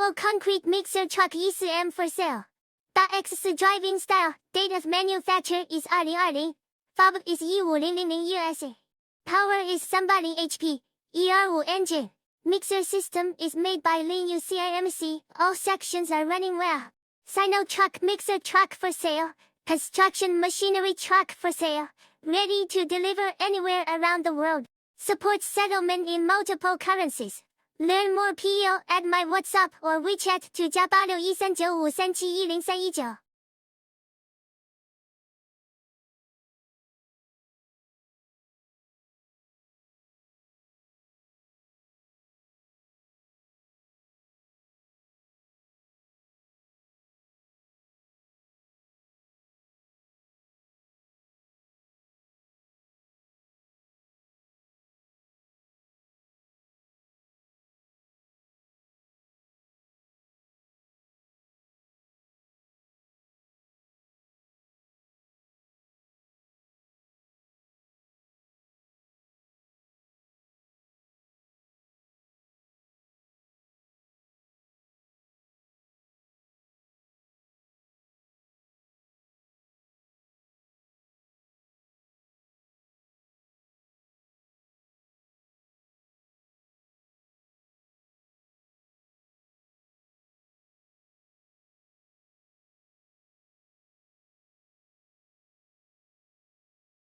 Sino concrete mixer truck ECM for sale. The X driving style, date of manufacture is 2020. Fab is E5000 USA. Power is somebody HP, ER5 engine. Mixer system is made by Linyu CIMC. All sections are running well. Sino truck mixer truck for sale. Construction machinery truck for sale. Ready to deliver anywhere around the world. Supports settlement in multiple currencies. Learn more PO at my WhatsApp or WeChat to 加863953710319